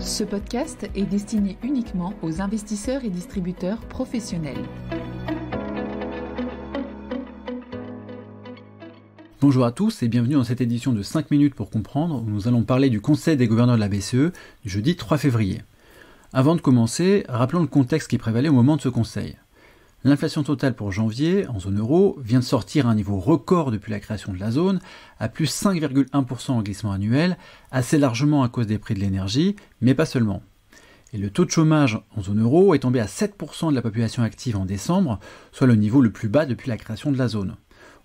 Ce podcast est destiné uniquement aux investisseurs et distributeurs professionnels. Bonjour à tous et bienvenue dans cette édition de 5 minutes pour comprendre où nous allons parler du Conseil des gouverneurs de la BCE du jeudi 3 février. Avant de commencer, rappelons le contexte qui prévalait au moment de ce conseil. L'inflation totale pour janvier, en zone euro, vient de sortir à un niveau record depuis la création de la zone, à plus 5,1% en glissement annuel, assez largement à cause des prix de l'énergie, mais pas seulement. Et le taux de chômage en zone euro est tombé à 7% de la population active en décembre, soit le niveau le plus bas depuis la création de la zone.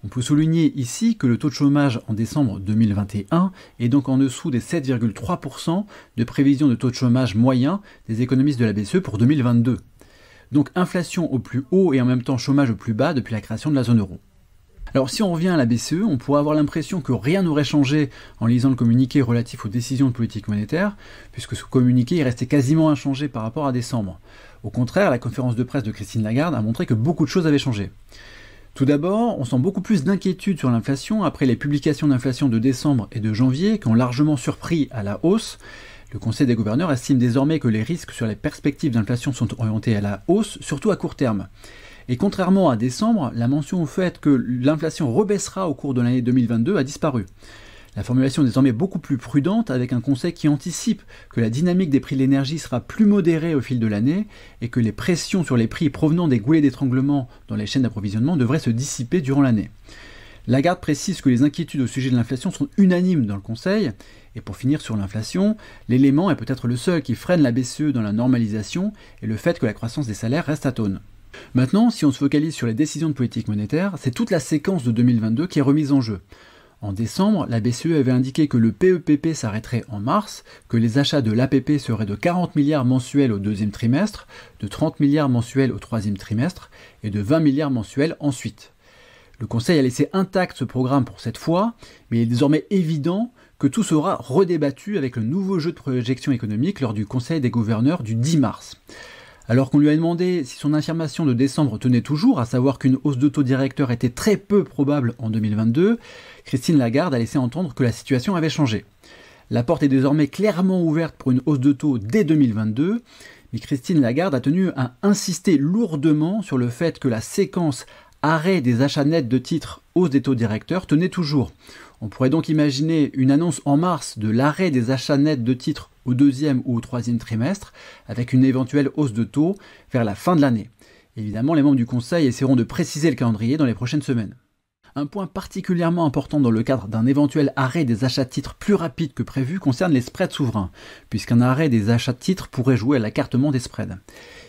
On peut souligner ici que le taux de chômage en décembre 2021 est donc en dessous des 7,3% de prévision de taux de chômage moyen des économistes de la BCE pour 2022. Donc inflation au plus haut et en même temps chômage au plus bas depuis la création de la zone euro. Alors si on revient à la BCE, on pourrait avoir l'impression que rien n'aurait changé en lisant le communiqué relatif aux décisions de politique monétaire, puisque ce communiqué est resté quasiment inchangé par rapport à décembre. Au contraire, la conférence de presse de Christine Lagarde a montré que beaucoup de choses avaient changé. Tout d'abord, on sent beaucoup plus d'inquiétude sur l'inflation après les publications d'inflation de décembre et de janvier qui ont largement surpris à la hausse. Le Conseil des gouverneurs estime désormais que les risques sur les perspectives d'inflation sont orientés à la hausse, surtout à court terme. Et contrairement à décembre, la mention au fait que l'inflation rebaissera au cours de l'année 2022 a disparu. La formulation est désormais beaucoup plus prudente avec un conseil qui anticipe que la dynamique des prix de l'énergie sera plus modérée au fil de l'année et que les pressions sur les prix provenant des goulets d'étranglement dans les chaînes d'approvisionnement devraient se dissiper durant l'année. Lagarde précise que les inquiétudes au sujet de l'inflation sont unanimes dans le Conseil. Et pour finir sur l'inflation, l'élément est peut-être le seul qui freine la BCE dans la normalisation et le fait que la croissance des salaires reste atone. Maintenant, si on se focalise sur les décisions de politique monétaire, c'est toute la séquence de 2022 qui est remise en jeu. En décembre, la BCE avait indiqué que le PEPP s'arrêterait en mars, que les achats de l'APP seraient de 40 milliards mensuels au deuxième trimestre, de 30 milliards mensuels au troisième trimestre et de 20 milliards mensuels ensuite. Le Conseil a laissé intact ce programme pour cette fois, mais il est désormais évident que tout sera redébattu avec le nouveau jeu de projection économique lors du Conseil des gouverneurs du 10 mars. Alors qu'on lui a demandé si son affirmation de décembre tenait toujours, à savoir qu'une hausse de taux directeur était très peu probable en 2022, Christine Lagarde a laissé entendre que la situation avait changé. La porte est désormais clairement ouverte pour une hausse de taux dès 2022, mais Christine Lagarde a tenu à insister lourdement sur le fait que la séquence arrêt des achats nets de titres, hausse des taux directeurs tenait toujours. On pourrait donc imaginer une annonce en mars de l'arrêt des achats nets de titres au deuxième ou au troisième trimestre, avec une éventuelle hausse de taux vers la fin de l'année. Évidemment, les membres du Conseil essaieront de préciser le calendrier dans les prochaines semaines. Un point particulièrement important dans le cadre d'un éventuel arrêt des achats de titres plus rapide que prévu concerne les spreads souverains, puisqu'un arrêt des achats de titres pourrait jouer à l'écartement des spreads.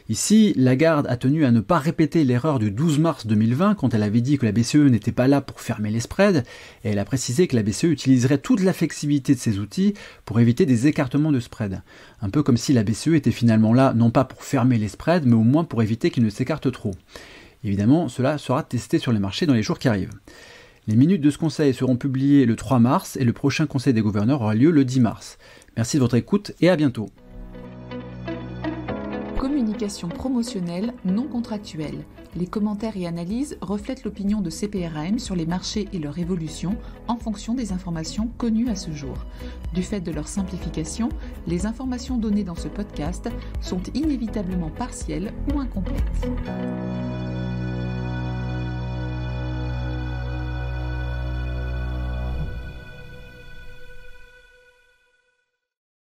Ici, Lagarde a tenu à ne pas répéter l'erreur du 12 mars 2020 quand elle avait dit que la BCE n'était pas là pour fermer les spreads, et elle a précisé que la BCE utiliserait toute la flexibilité de ses outils pour éviter des écartements de spreads. Un peu comme si la BCE était finalement là non pas pour fermer les spreads, mais au moins pour éviter qu'ils ne s'écartent trop. Évidemment, cela sera testé sur les marchés dans les jours qui arrivent. Les minutes de ce conseil seront publiées le 3 mars et le prochain conseil des gouverneurs aura lieu le 10 mars. Merci de votre écoute et à bientôt. Communication promotionnelle non contractuelle. Les commentaires et analyses reflètent l'opinion de CPRAM sur les marchés et leur évolution en fonction des informations connues à ce jour. Du fait de leur simplification, les informations données dans ce podcast sont inévitablement partielles ou incomplètes.